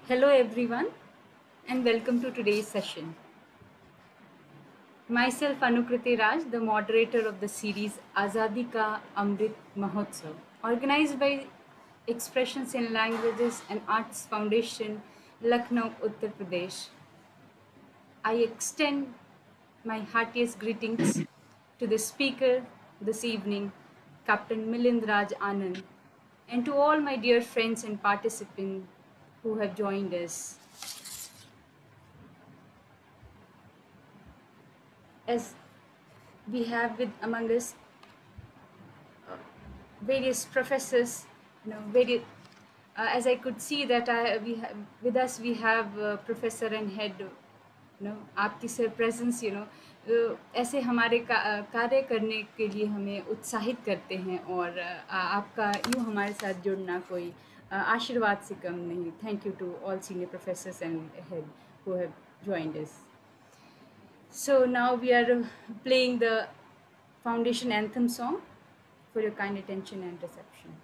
Hello, everyone, and welcome to today's session. Myself, Anukriti Raj, the moderator of the series Azadi Ka Amrit Mahotsav, organized by Expressions in Languages and Arts Foundation, Lucknow, Uttar Pradesh. I extend my heartiest greetings to the speaker this evening, Captain Milind Raj Anand, and to all my dear friends and participants who have joined us. As we have with among us various professors, various, as I could see that we have with us we have professor and head, आपकी sir presence ऐसे हमारे कार्य करने के लिए हमें उत्साहित करते हैं और आपका यूँ हमारे साथ जुड़ना कोई आशीर्वाद से कम नहीं. Thank you to all senior professors and head who have joined us. So now we are playing the foundation anthem song for your kind attention and reception.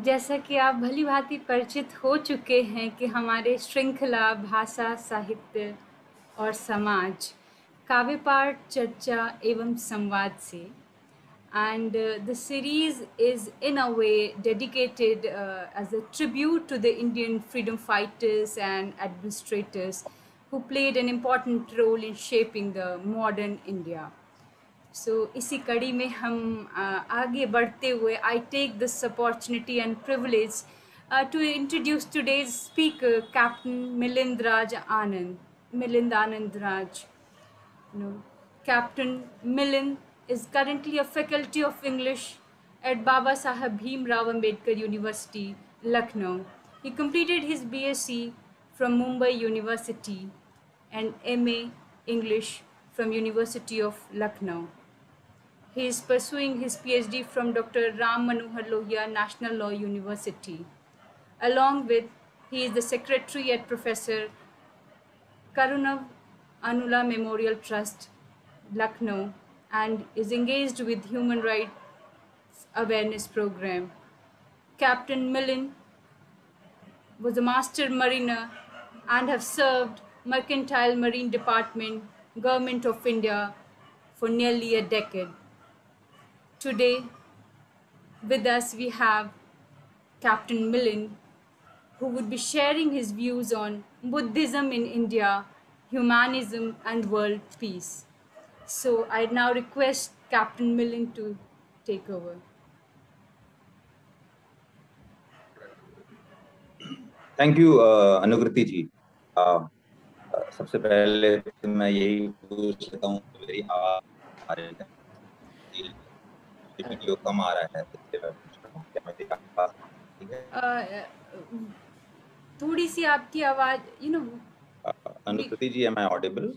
जैसा कि आप भली भांति परिचित हो चुके हैं कि हमारे श्रृंखला भाषा, साहित्य और समाज, काव्य पाठ, चर्चा एवं संवाद से, and the series is in a way dedicated as a tribute to the Indian freedom fighters and administrators who played an important role in shaping the modern India. So इसी कड़ी में हम आगे बढ़ते हुए I take this opportunity and privilege to introduce today's speaker, Captain Milind Raj Anand, Milind Anand Raj. No. Captain Milind is currently a faculty of English at Baba Saheb Bhim Rao Ambedkar University, Lucknow. He completed his BSc from Mumbai University and MA English from University of Lucknow. He is pursuing his PhD from Dr. Ram Manohar Lohia National Law University. Along with, he is the secretary at Professor Karunav Anula Memorial Trust, Lucknow, and is engaged with human rights awareness program. Captain Milind was a master mariner and have served Mercantile Marine Department, Government of India for nearly a decade. Today, with us we have Captain Milind, who would be sharing his views on Buddhism in India, humanism, and world peace. So I now request Captain Milind to take over. Thank you Anukriti ji. सबसे पहले तो मैं यही पूछ लेता हूँ मेरी आवाज आ रही है? वीडियो कम आ रहा है इसलिए मैं पूछ रहा हूँ क्या मेरी आवाज ठीक है? थोड़ी सी आपकी आवाज अनुकृति जी, am I audible?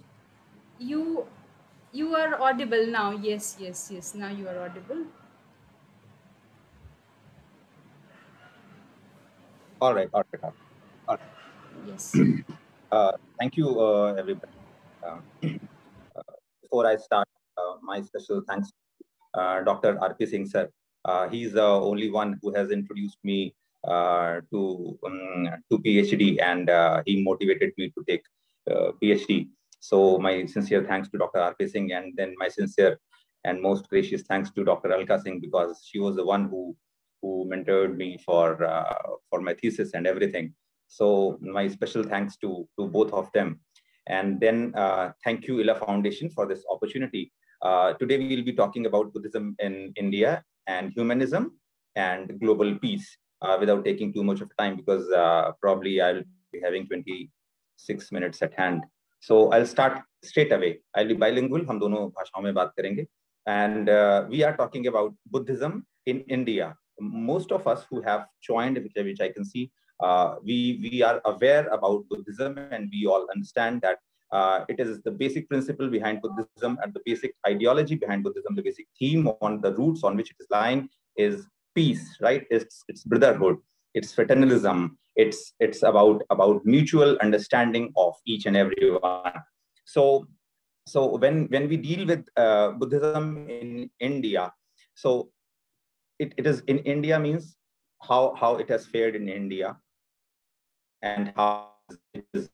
you are audible now. Yes, now you are audible. All right. Yes. Thank you, everybody. Before I start, my special thanks Dr. R.P. Singh sir. He's the only one who has introduced me to PhD, and he motivated me to take PhD. So my sincere thanks to Dr. R.P. Singh, and then my sincere and most gracious thanks to Dr. Alka Singh, because she was the one who mentored me for my thesis and everything. So my special thanks to both of them. And then thank you, ILA Foundation, for this opportunity. Today we will be talking about Buddhism in India and humanism and global peace, without taking too much of time, because probably I'll be having 26 minutes at hand. So I'll start straight away. I'll be bilingual. हम दोनों भाषाओं में बात करेंगे. And we are talking about Buddhism in India. Most of us who have joined, which I can see, we are aware about Buddhism, and we all understand that it is the basic principle behind Buddhism, and the basic ideology behind Buddhism, the basic theme on the roots on which it is lying is peace, right? It's brotherhood, it's fraternalism, it's about mutual understanding of each and every one. So when we deal with Buddhism in India, so it is in India means how it has fared in India, and how it is,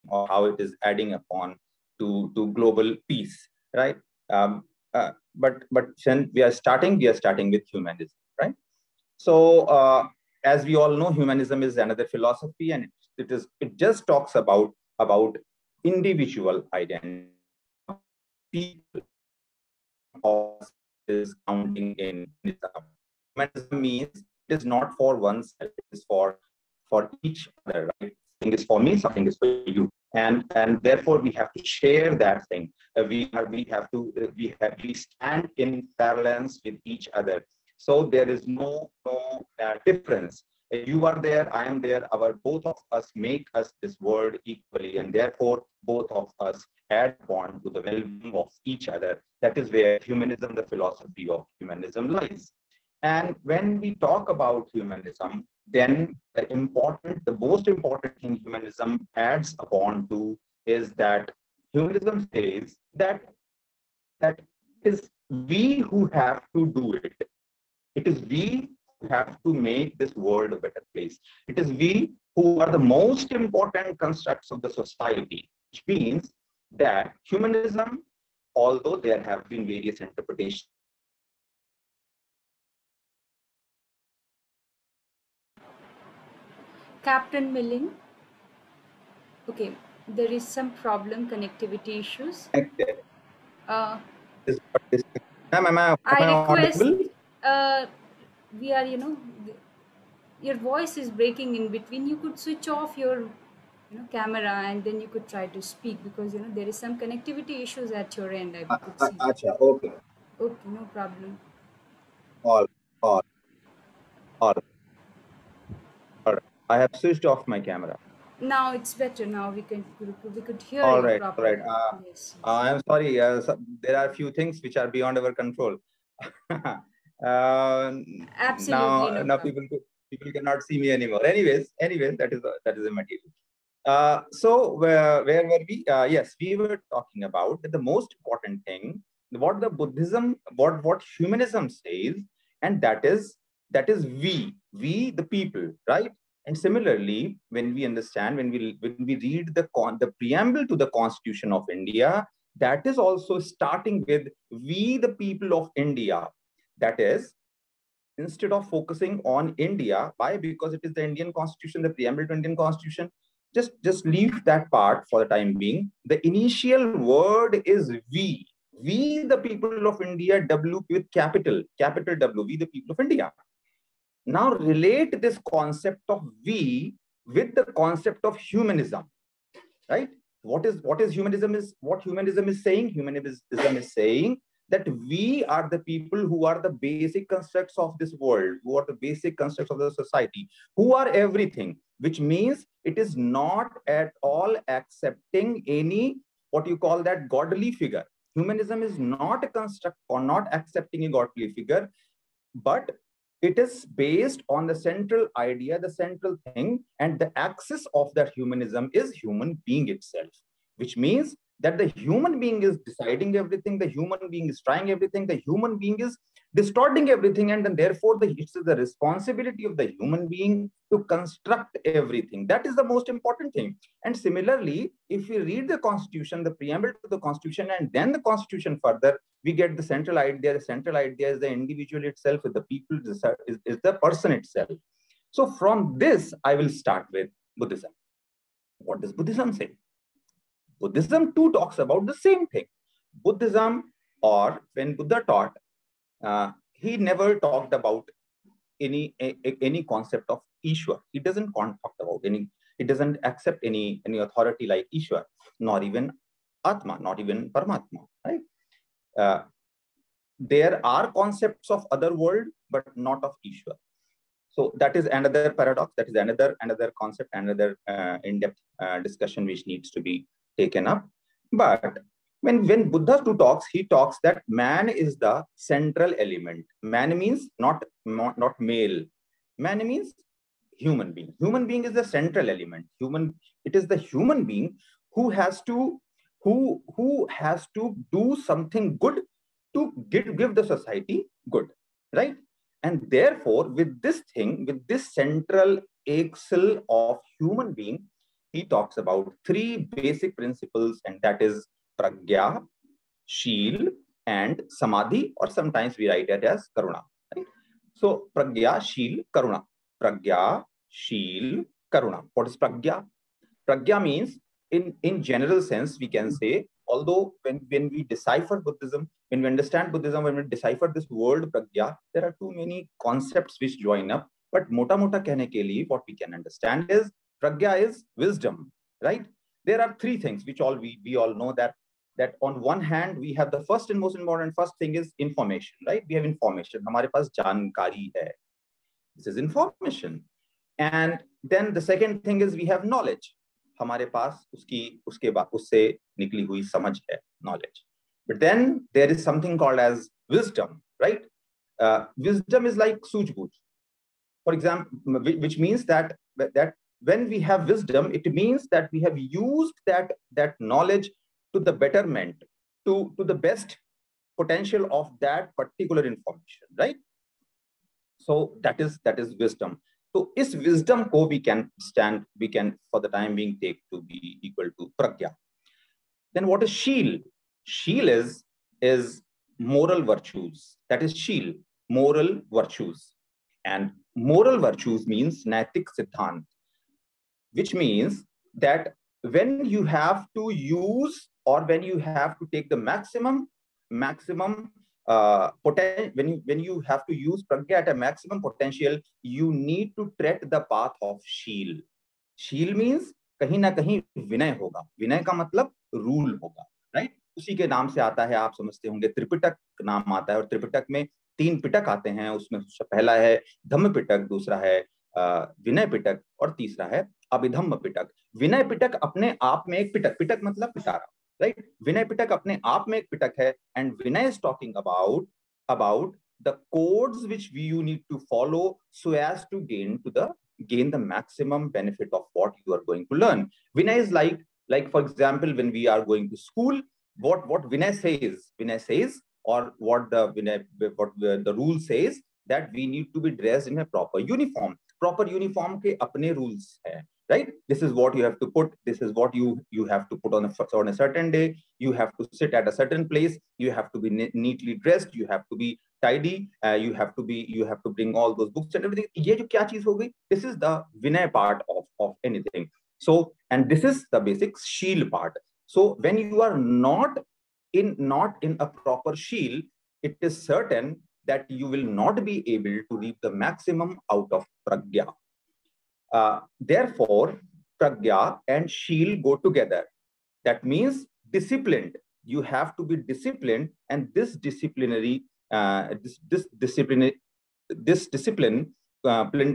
or how it is adding upon to global peace, right? But when we are starting with humanism, right? So as we all know, humanism is another philosophy, and it just talks about individual identity. People is counting in humanism. Humanism means it is not for oneself; it is for each other, right? Something is for me, something is for you, and therefore we have to share that thing. We stand in parallels with each other. So there is no difference. You are there, I am there. Our both of us make us this world equally, and therefore both of us add on to the well-being of each other. That is where humanism, the philosophy of humanism, lies. And when we talk about humanism, then the most important thing humanism adds upon to is that humanism says that it is we who have to do it. It is we have to make this world a better place. It is we who are the most important constructs of the society, which means that humanism, although there have been various interpretations, Captain Milling. Okay, there is some problem, connectivity issues. Uh, am I request, audible? we are, your voice is breaking in between. You could switch off your, camera, and then you could try to speak, because, there is some connectivity issues at your end, I could see. Acha, okay. Okay, no problem. All, all, all, all right. I have switched off my camera. Now it's better. Now we could hear All you right, all right. properly. Yes, yes. I'm sorry. There are a few things which are beyond our control. Absolutely no Now problem. people cannot see me anymore. Anyways, that is a material. So where were we? Yes, we were talking about the most important thing, what the Buddhism, what humanism says, and that is we the people, right? And similarly, when we understand, when we read the preamble to the Constitution of India, that is also starting with we the people of India. That is, instead of focusing on India, why? Because it is the Indian Constitution, the preamble to Indian Constitution. Just leave that part for the time being. The initial word is we. We, the people of India, W with capital W, we, the people of India. Now relate this concept of we with the concept of humanism, right? What is humanism is what humanism is saying? Humanism is saying that we are the people who are the basic constructs of this world, who are the basic constructs of the society, who are everything, which means it is not at all accepting any, what you call that, godly figure. Humanism is not a construct or not accepting a godly figure, but it is based on the central idea, the central thing, and the axis of that humanism is human being itself, which means that the human being is deciding everything, the human being is trying everything, the human being is distorting everything, and then therefore it's the responsibility of the human being to construct everything. That is the most important thing. And similarly, if we read the Constitution, the preamble to the Constitution, and then the Constitution further, we get the central idea. The central idea is the individual itself, the people, is the person itself. So from this, I will start with Buddhism. What does Buddhism say? Buddhism too talks about the same thing. Buddhism, or when Buddha taught, he never talked about any concept of Ishwar. He doesn't talk about any. He doesn't accept any authority like Ishwar, nor even Atma, not even Paramatma. Right? There are concepts of other world, but not of Ishwar. So that is another paradox. That is another concept, another in-depth discussion which needs to be taken up. But when Buddha too talks, he talks that man is the central element. Man means not male. Man means human being. Human being is the central element. It is the human being who has to do something good to give the society good, right? And therefore, with this central axle of human being, he talks about three basic principles, and that is pragya, sheel, and samadhi, or sometimes we write it as karuna. Right? So pragya, sheel, karuna. Pragya, sheel, karuna. What is pragya? Pragya means, in general sense, we can say, although when we decipher Buddhism, when we understand Buddhism, when we decipher this word pragya, there are too many concepts which join up. But mota kehne ke liye, what we can understand is pragya is wisdom, right? There are three things which we all know, that on one hand we have the first and most important first thing is information, right? We have information. Hamare paas jankari hai. This is information. And then the second thing is we have knowledge. हमारे पास उससे निकली हुई समझ है, knowledge. But then there is something called as wisdom, right? Wisdom is like सूझबूझ, for example, which means that when we have wisdom, it means that we have used that knowledge to the betterment, to the best potential of that particular information, right? So that is wisdom. तो इस wisdom को we can for the time being take to be equal to pragya. Then what is sheel? Sheel is moral virtues. That is sheel, moral virtues. And moral virtues means naitik siddhant, which means that when you have to use, or when you have to take the maximum when you have to use pragya at a maximum potential, you need to tread the path of sheel. Sheel means कहीं ना कहीं विनय होगा. विनय का मतलब rule होगा, right? उसी के नाम से आता है, आप समझते होंगे, त्रिपिटक नाम आता है, और त्रिपिटक में 3 पिटक आते हैं. उसमें पहला है धम्म पिटक, दूसरा है विनय पिटक, और तीसरा है अभिधम्म पिटक. विनय पिटक अपने आप में एक पिटक, पिटक मतलब पिटारा, राइट? विनय पिटक अपने आप में एक पिटक है. And Vinay is talking about the codes which you need to follow so as to gain the maximum benefit of what you are going to learn. Vinay is like for example, when we are going to school, what Vinay says, or what the rule says, that we need to be dressed in a proper uniform. Proper uniform के अपने rules है, right? This is what you have to put. This is what you have to put on a certain day. You have to sit at a certain place. You have to be neatly dressed. You have to be tidy. You have to bring all those books and everything. ये जो क्या चीज हो गई? This is the vinay part of anything. So, and this is the basic sheel part. So when you are not in a proper sheel, it is certain that you will not be able to reap the maximum out of pragya. Therefore, pragya and sheel go together. That means disciplined. You have to be disciplined, and this disciplined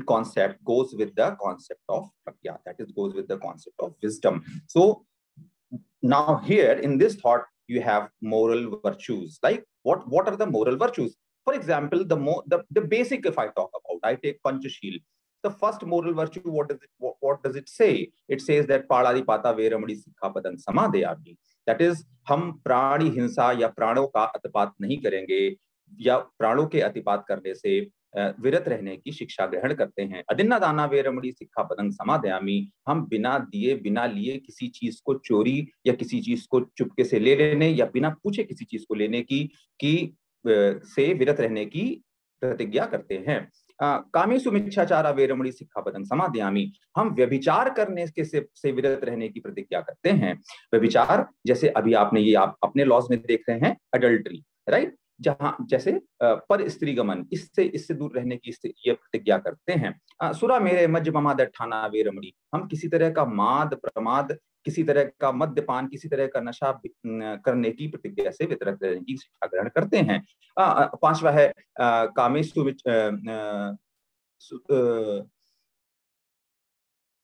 concept goes with the concept of pragya. That is, goes with the concept of wisdom. So now here in this thought, you have moral virtues. Like what are the moral virtues? For example, the basic, if I talk about, I take Panchasheel. The first moral virtue, what does it say? It says that Paladipata Veramadi Sikhapadan Samadhyami. That is, हम प्राणी हिंसा या प्राणों का अतिपात नहीं करेंगे, या प्राणों के अतिपात करने से विरत रहने की शिक्षा ग्रहण करते हैं. अदिन्ना दाना वेरमणि सिक्खापदं समादयामि. हम बिना दिए बिना लिए किसी चीज को चोरी या किसी चीज को चुपके से ले लेने, या बिना पूछे किसी चीज को लेने की से विरत रहने की प्रतिज्ञा करते हैं. कामेषु मिच्छाचारा वेरमणि सिक्खापदं समादयामि. हम व्यभिचार करने के से विरत रहने की प्रतिज्ञा करते हैं. व्यभिचार, जैसे अभी आपने आप अपने लॉज में देख रहे हैं, अडल्ट्री, राइट? जहां जैसे पर स्त्री गमन, इससे दूर रहने की ये प्रतिज्ञा करते हैं. सुरा मेरे मज्ज ममाद ठाना वेरमणि. हम किसी तरह का माद प्रमाद, किसी तरह का मद्यपान, किसी तरह का नशा करने की प्रतिज्ञा से विरत रहने की शिक्षा ग्रहण करते हैं. 5वां है कामेषु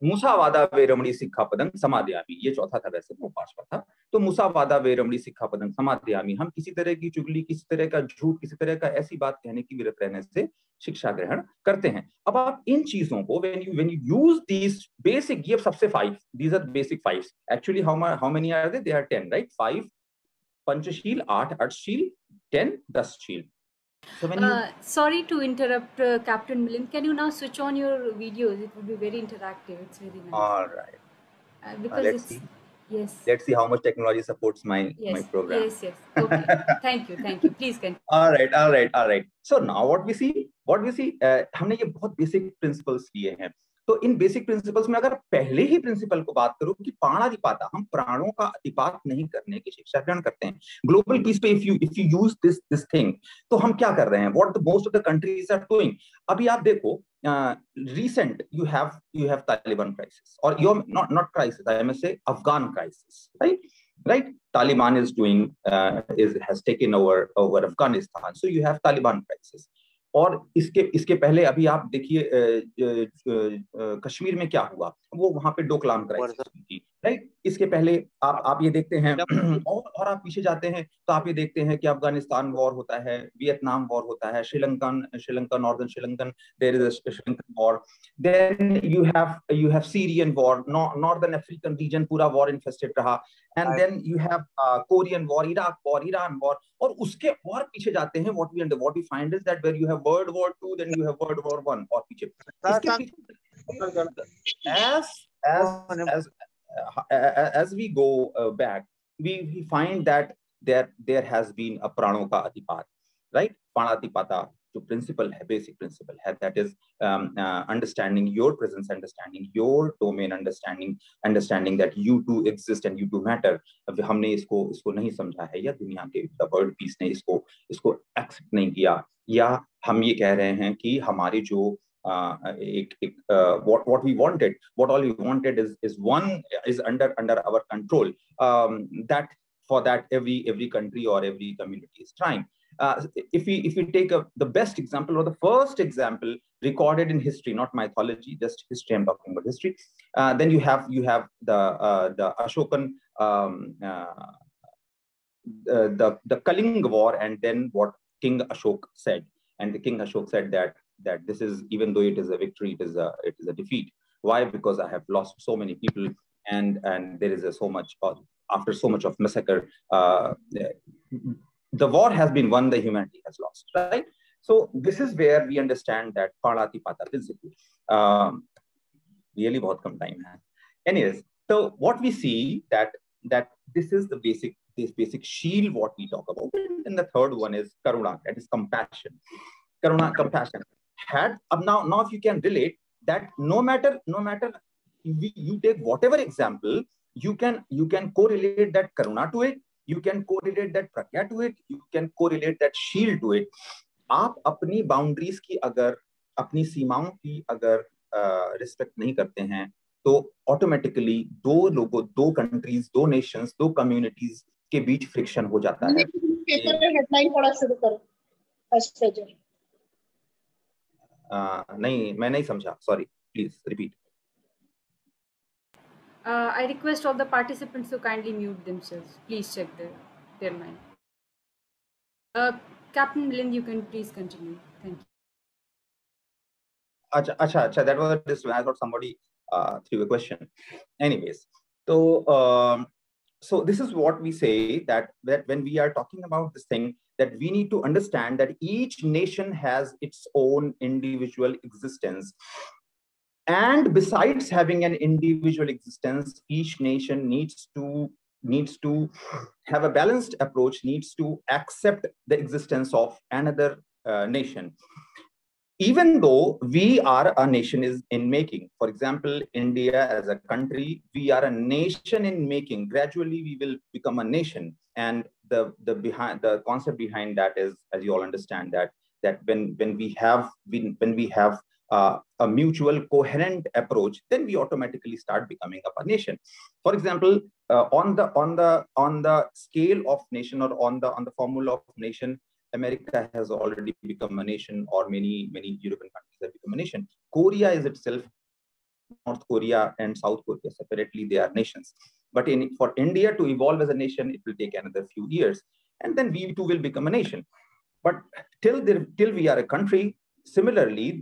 मुसावादा वेरमणि सिक्खापदं समादयामि. ये चौथा था, वैसे वो 5वां था. तो मुसावादा वेरमणि सिक्खापदं समादयामि. हम किसी तरह की चुगली, किसी तरह का झूठ, किसी तरह का ऐसी बात कहने की विरत रहने से शिक्षा ग्रहण करते हैं. अब आप इन चीजों को when you use these basic, ये सबसे 5, these are basic 5. Actually how many are they? They are 10, right? 5 Panchsheel, 8 अठशील, 10 दसशील. So when sorry to interrupt, Captain Milind. Can you now switch on your videos? It would be very interactive. It's very nice. All right. Because let's see. Yes. Let's see how much technology supports my program. Yes. Okay. Thank you. Please continue. All right. So now what we see, हमने ये बहुत basic principles लिए हैं. तो इन basic principles में अगर पहले ही principal को बात करूं कि प्राणादिपाता, हम प्राणों का अतिपात नहीं करने की शिक्षा ग्रहण करते हैं. ग्लोबल पीस पे if you use this thing, तो हम क्या कर रहे हैं? What the most of the countries are doing. अभी आप देखो, recent you have Taliban crisis, or you're not crisis, I must say Afghan crisis, right? Taliban is has taken over Afghanistan, so you have Taliban crisis. और इसके पहले अभी आप देखिए कश्मीर में क्या हुआ, वो वहां पे डोकलाम क्राइसिस थी, राइट? इसके पहले आप ये देखते हैं और आप पीछे जाते हैं तो आप ये देखते हैं कि अफगानिस्तान वॉर होता है, वियतनाम वॉर होता है, Sri Lanka northern Sri Lankan, there is a Sri Lankan war, then you have Syrian war, northern African region पूरा वॉर इन्फेस्टेड रहा, and then you have Korean war, Iraq war, Iran war, और उसके और पीछे जाते हैं what we find is that where you have world war 2, then you have world war 1, और पीछे इसके पीछे as as as we go back, we find that there has been a prano ka atipat, right? Pranatipata, जो principle है, basic principle है, that is understanding your presence, understanding your domain, understanding that you too exist and you too matter. अब हमने इसको नहीं समझा है, या दुनिया के the world peace ने इसको accept नहीं किया, या हम ये कह रहे हैं कि हमारे जो what we wanted, what all we wanted is under our control. That for that every country or every community is trying. If we take the best example or the first example recorded in history, not mythology, just history, I'm talking about history, then you have the Ashokan, the Kalinga War, and then what King Ashok said. And the King Ashok said that this is, even though it is a victory, it is a defeat. Why? Because I have lost so many people, and there is so much, after so much of massacre, the war has been won, the humanity has lost, right? So this is where we understand that Pranatipata principle. Really बहुत कम time है. Anyways, so what we see that this is the basic shield what we talk about. And the third one is karuna, that is compassion. Karuna, compassion. Now if you can relate that, no matter you take whatever example, you can correlate that karuna to it, you can correlate that pragya to it, you can correlate that shield to it. आप अपनी boundaries की अगर, अपनी सीमाओं की अगर respect नहीं करते हैं, तो ऑटोमेटिकली दो लोगों, दो कंट्रीज, दो नेशंस, दो कम्युनिटीज के बीच फ्रिक्शन हो जाता है. पेपर में हेडलाइन पढ़ा शुरू करो फर्स्ट पेज. नहीं, मैं नहीं समझा, sorry, please repeat. I request all the participants to kindly mute themselves. Please check their mind. Captain Milind, you can please continue. Thank you. Acha, that was just, I thought somebody threw a question. Anyways, so this is what we say, that when we are talking about this thing, that we need to understand that each nation has its own individual existence. And besides having an individual existence, each nation needs to have a balanced approach, needs to accept the existence of another nation. Even though we are a nation in making. For example, India as a country, we are a nation in making. Gradually, we will become a nation. And the concept behind that is, as you all understand, that when we have a mutual coherent approach, then we automatically start becoming a nation. For example, on the scale of nation, or on the formula of nation, America has already become a nation, or many European countries have become a nation. Korea is itself, North Korea and South Korea separately, they are nations. But for India to evolve as a nation, it will take another few years, and then we too will become a nation. But till we are a country. Similarly,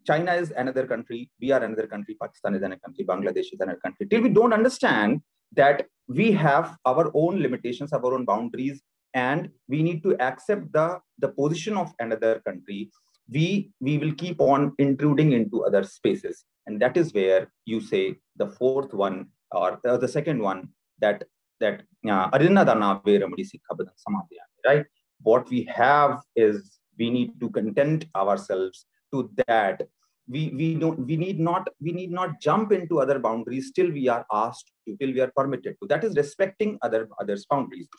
China is another country, we are another country, Pakistan is another country, Bangladesh is another country. Till we don't understand that we have our own limitations, our own boundaries, and we need to accept the position of another country, we will keep on intruding into other spaces. And that is where you say the fourth one, or the second one, that right? What we have is, we need to content ourselves to that. We need not jump into other boundaries till we are asked to, till we are permitted to. That is respecting others' boundaries.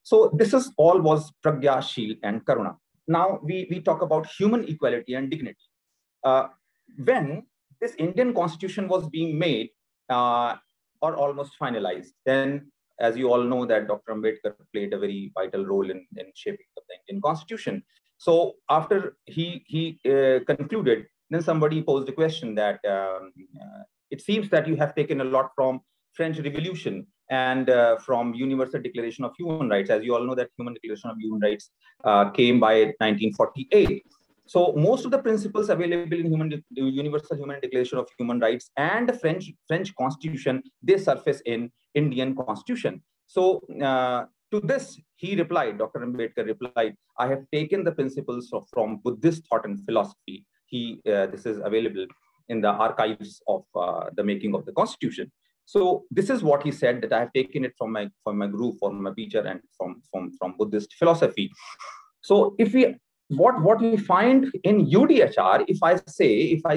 So this is all was pragya, shield, and karuna. Now we talk about human equality and dignity. When this Indian Constitution was being made, or almost finalized, then, as you all know, that Dr. Ambedkar played a very vital role in shaping the Indian Constitution. So after he concluded, then somebody posed a question that it seems that you have taken a lot from French Revolution and from Universal Declaration of Human Rights. As you all know, that Human Declaration of Human Rights came by 1948. So most of the principles available in Universal Human Declaration of Human Rights and the French Constitution, they surface in Indian Constitution. So to this, he replied, Dr. Ambedkar replied, I have taken the principles from Buddhist thought and philosophy. This is available in the archives of the making of the Constitution. So this is what he said, that I have taken it from my guru, from my teacher, and from Buddhist philosophy. So if what we find in UDHR, if I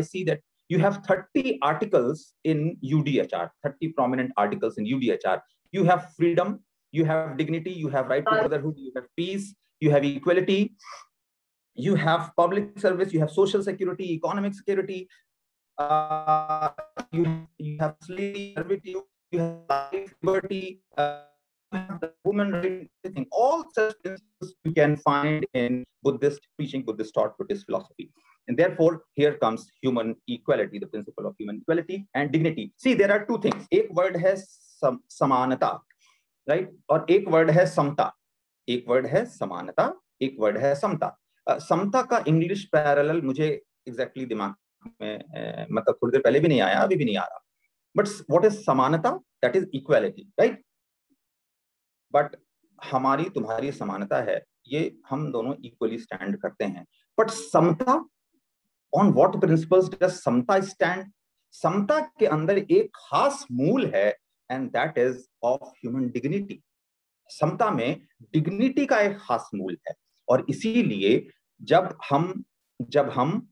see that you have 30 articles in UDHR, 30 prominent articles in UDHR, you have freedom, you have dignity, you have right to brotherhood, you have peace, you have equality, you have public service, you have social security, economic security, you have slavery, servitude, you have life, liberty, you have the woman rights, all such principles you can find in Buddhist preaching, Buddhist thought, Buddhist philosophy. And therefore, here comes human equality, the principle of human equality and dignity. See, there are two things. एक word है समानता, right? और एक word है समता. एक word है समानता, एक word है समता. समता का इंग्लिश पैरेलल मुझे एग्जैक्टली दिमाग में मतलब थोड़ी देर पहले भी नहीं आया, अभी भी नहीं आ रहा. बट व्हाट इज समानता? That is equality, right? But हमारी तुम्हारी समानता है, ये हम दोनों इक्वली स्टैंड करते हैं. बट समता, ऑन व्हाट प्रिंसिपल्स डज समता स्टैंड? समता के अंदर एक खास मूल है, and that is of human dignity. समता में डिग्निटी का एक खास मूल है. और इसीलिए जब हम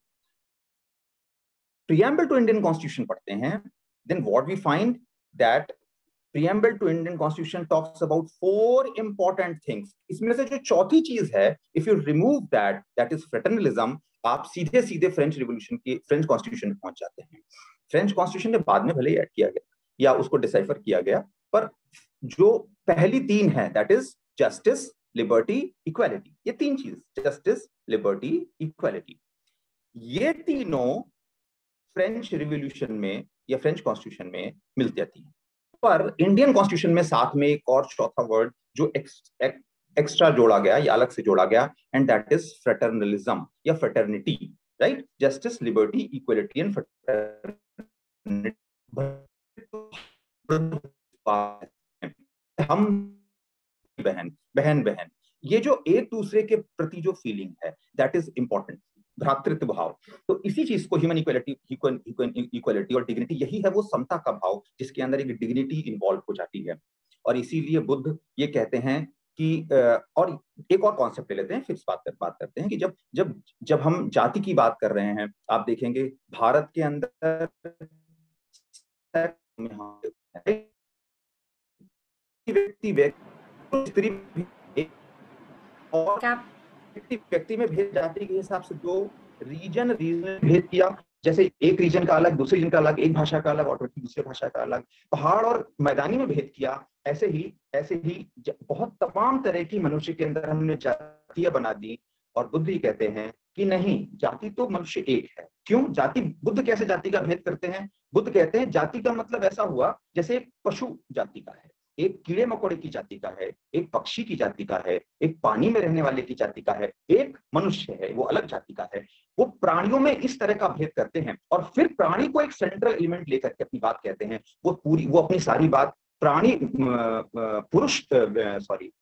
preamble to Indian Constitution पढ़ते हैं, then what we find that preamble to Indian Constitution talks about 4 important things. इसमें से जो चौथी चीज है, if you remove that is fraternalism, आप सीधे सीधे फ्रेंच रिवॉल्यूशन की फ्रेंच कॉन्स्टिट्यूशन में पहुंच जाते हैं. फ्रेंच कॉन्स्टिट्यूशन ने बाद में भले ही ऐड किया गया या उसको डिसाइफर किया गया, पर जो पहली 3 है, that is justice, liberty, equality. ये 3 चीज, जस्टिस, लिबर्टी, इक्वालिटी, ये तीनों फ्रेंच रिवॉल्यूशन में या फ्रेंच कॉन्स्टिट्यूशन में मिल जाती है. पर इंडियन कॉन्स्टिट्यूशन में साथ में एक और चौथा वर्ड जो एक्स्ट्रा जोड़ा गया या अलग से जोड़ा गया, एंड दैट इज फ्रेटर्नलिज्म या fraternity, right? Justice, liberty, equality and fraternity. हम बहन, ये जो एक दूसरे के प्रति जो फीलिंग है, दैट इज इंपॉर्टेंट. भ्रातृत्व भाव. तो इसी चीज को ह्यूमन इक्वालिटी और डिग्निटी, यही है वो समता का भाव जिसके अंदर एक डिग्निटी इन्वॉल्व हो जाती है. और इसीलिए बुद्ध ये कहते हैं कि और एक और कॉन्सेप्ट ले लेते हैं, फिर बात करते हैं कि जब हम जाति की बात कर रहे हैं, आप देखेंगे भारत के अंदर व्यक्ति में भेद जाति के हिसाब से 2 रीजन भेद किया. जैसे एक रीजन का अलग, दूसरे रीजन का अलग, एक भाषा का अलग और दूसरे भाषा का अलग, पहाड़ और मैदानी में भेद किया. ऐसे ही बहुत तमाम तरह की मनुष्य के अंदर हमने जातियां बना दी. और बुद्ध ही कहते हैं कि नहीं, जाति तो मनुष्य एक है. क्यों जाति? बुद्ध कैसे जाति का भेद करते हैं? बुद्ध कहते हैं जाति का मतलब ऐसा हुआ जैसे एक पशु जाति का है, एक कीड़े मकोड़े की जाति का है, एक पक्षी की जाति का है, एक पानी में रहने वाले की जाति का है, एक मनुष्य है, वो अलग जाति का है. वो प्राणियों में इस तरह का भेद करते हैं और फिर प्राणी को एक सेंट्रल एलिमेंट लेकर के अपनी बात कहते हैं. वो अपनी सारी बात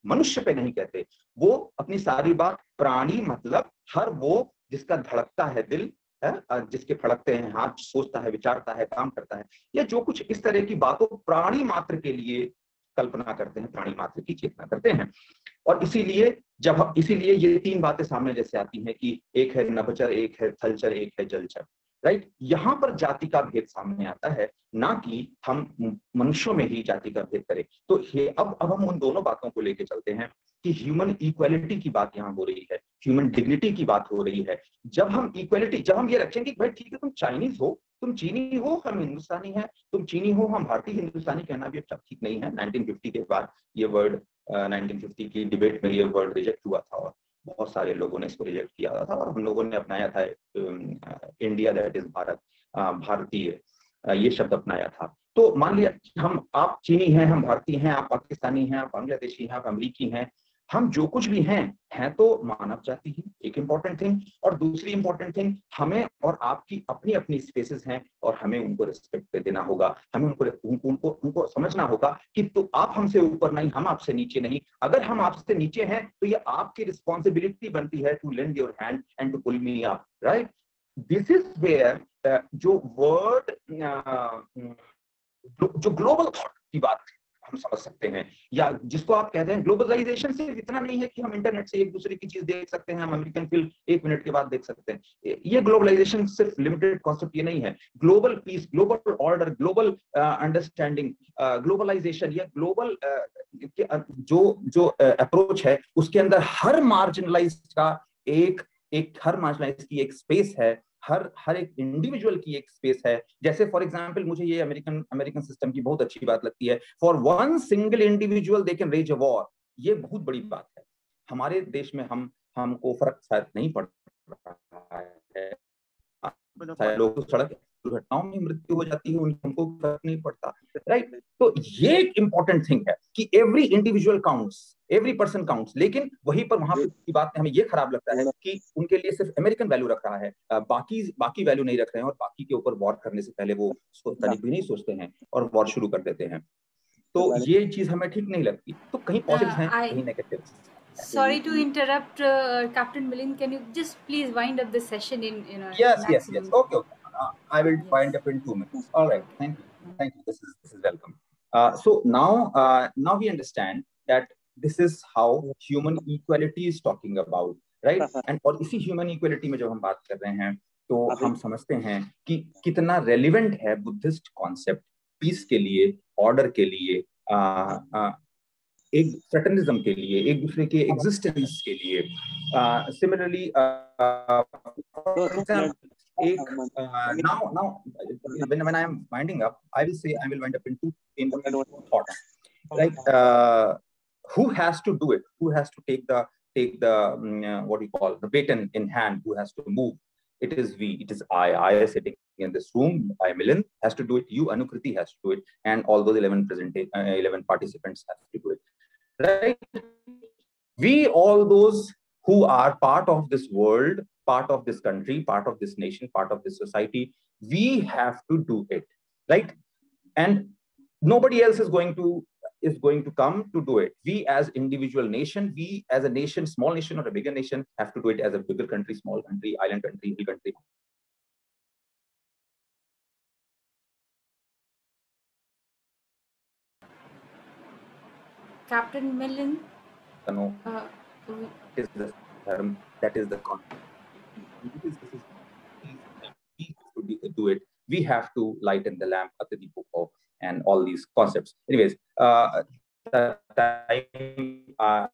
मनुष्य पे नहीं कहते. वो अपनी सारी बात प्राणी मतलब हर वो जिसका धड़कता है दिल, जिसके फड़कते हैं हाथ, सोचता है, विचारता है, काम करता है, या जो कुछ इस तरह की बातों प्राणी मात्र के लिए कल्पना करते हैं, प्राणी मात्र की चेतना करते हैं. और इसीलिए ये 3 बातें सामने जैसे आती हैं कि एक है नभचर, एक है थलचर, एक है जलचर, राइट? यहाँ पर जाति का भेद सामने आता है, ना कि हम मनुष्यों में ही जाति का भेद करें. तो अब हम उन दोनों बातों को लेके चलते हैं कि ह्यूमन इक्वालिटी की बात यहाँ हो रही है, ह्यूमन डिग्निटी की बात हो रही है. जब हम ये रखेंगे कि भाई ठीक है, तुम चाइनीज हो, तुम चीनी हो, हम हिंदुस्तानी हैं, तुम चीनी हो, हम भारतीय हिंदुस्तानी, कहना भी अच्छा ठीक नहीं है. 1950 के बाद ये वर्ड 1950 की डिबेट में ये वर्ड रिजेक्ट हुआ था और बहुत सारे लोगों ने इसको रिजेक्ट किया था और हम लोगों ने अपनाया था इंडिया दैट इज भारत, भारतीय. ये शब्द अपनाया था। तो मान लिया आप चीनी हैं, हम भारतीय हैं, आप पाकिस्तानी हैं, आप बांग्लादेशी हैं, आप अमरीकी हैं, हम जो कुछ भी हैं तो मानव जाति ही, एक इंपॉर्टेंट थिंग। और दूसरी इंपॉर्टेंट थिंग, हमें और आपकी अपनी अपनी स्पेसेस हैं और हमें उनको रिस्पेक्ट देना होगा। हमें उनको समझना होगा कि तो आप हमसे ऊपर नहीं, हम आपसे नीचे नहीं। अगर हम आपसे नीचे हैं तो ये आपकी रिस्पॉन्सिबिलिटी बनती है to lend your hand and to pull me up, right? This is where जो वर्ड जो ग्लोबल थॉट की बात हम समझ सकते हैं, या जिसको आप कहते हैं ग्लोबलाइजेशन सिर्फ इतना नहीं है कि हम इंटरनेट से एक दूसरे की चीज देख सकते हैं, हम अमेरिकन फिल्म 1 मिनट के बाद देख सकते हैं। ये ग्लोबलाइजेशन सिर्फ लिमिटेड कॉन्सेप्ट ये नहीं है। Global peace, global order, global understanding, globalisation या ग्लोबल जो अप्रोच है, उसके अंदर हर मार्जिनलाइज का हर मार्जिनलाइज की एक स्पेस है, हर एक इंडिविजुअल की एक स्पेस है। जैसे फॉर एग्जांपल मुझे ये अमेरिकन सिस्टम की बहुत अच्छी बात लगती है, for one single individual they can wage a war. ये बहुत बड़ी बात है। हमारे देश में हमको फर्क शायद नहीं पड़ रहा है, लोग तो सड़क दुर्घटनाओं में मृत्यु हो जाती है, उनको फर्क नहीं पड़ता, राइट? तो ये एक इंपॉर्टेंट थिंग है कि every individual counts, every person counts. लेकिन वहीं पर वहां की बात में हमें ये खराब लगता है कि उनके लिए सिर्फ अमेरिकन वैल्यू रख रहा है, बाकी वैल्यू नहीं रख रहे हैं, और बाकी के ऊपर वॉर करने से पहले वो तनिक भी नहीं सोचते हैं और वॉर शुरू कर देते हैं। तो ये चीज हमें ठीक नहीं लगती। तो कहीं पॉजिटिव्स हैं, कहीं negatives. Sorry to interrupt, Captain Milind. Can you just please wind up the session in Yes. maximum? Okay. I will Yes. wind up in 2 minutes. All right. Thank you. This is welcome. So now we understand that this is how human equality is talking about, right? And और इसी human equality में जब हम बात कर रहे हैं तो हम समझते हैं कि कितना relevant है बुद्धिस्ट कॉन्सेप्ट पीस के लिए, ऑर्डर के लिए, एक फ्रेटर्निज्म के लिए, एक दूसरे के एग्जिस्टेंस के लिए। Similarly now when I am winding up, I will wind up in two thoughts, right? Who has to do it? Who has to take the what do you call, the baton in hand? Who has to move? It is we. It is I sitting in this room. I, Milind, has to do it. You, Anukriti, has to do it, and all those 11 participants have to do it. Right? We, all those who are part of this world, part of this country, part of this nation, part of this society, we have to do it, right? And nobody else is going to come to do it. We as individual nation, we as a nation, small nation or a bigger nation, have to do it as a bigger country, small country, island country, hill country. Captain Milind. No, is the term, that is the concept. We have to do it. We have to lighten the lamp at the depot and all these concepts. Anyways, I'm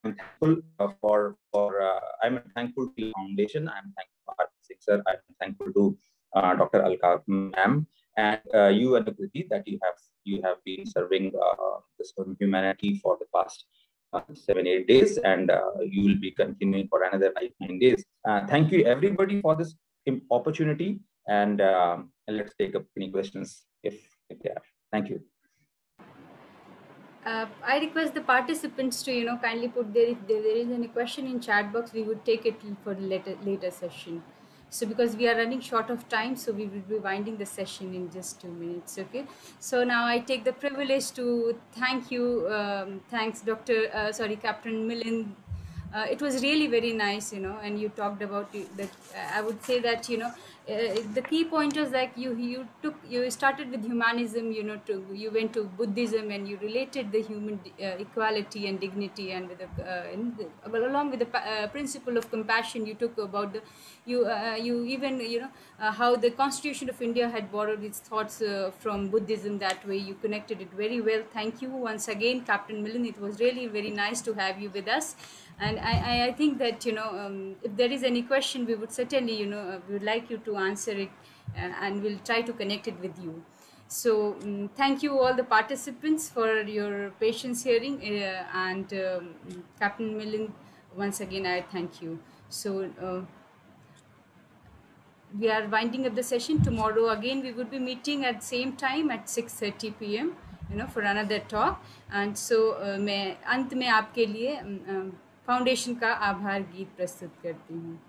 thankful I'm thankful to the foundation. I'm thankful to Harpreet sir. I'm thankful to Dr. Alka ma'am, and you and Anukriti, that you have been serving this humanity for the past 7-8 days, and you will be continuing for another 9 days. Thank you everybody for this opportunity, and let's take up any questions if there are. Thank you. I request the participants to kindly put there, if there is any question in chat box, we would take it for later session. So because we are running short of time, so we will be winding the session in just 2 minutes. Okay. So now I take the privilege to thank you. Thanks, Captain Milind. It was really very nice, and you talked about that. I would say that the key pointers, like you started with humanism, you went to Buddhism, and you related the human equality and dignity, and with along with the principle of compassion, you took about you even how the Constitution of India had borrowed its thoughts from Buddhism. That way you connected it very well. Thank you once again, Captain Milind. It was really very nice to have you with us. And I think that if there is any question, we would certainly we would like you to answer it, and we'll try to connect it with you. So thank you all the participants for your patience hearing, and Captain Milind, once again I thank you. So we are winding up the session. Tomorrow again we would be meeting at same time at 6:30 p.m. For another talk. And so मैं अंत में आपके लिए foundation का आभार गीत प्रस्तुत करती हूँ.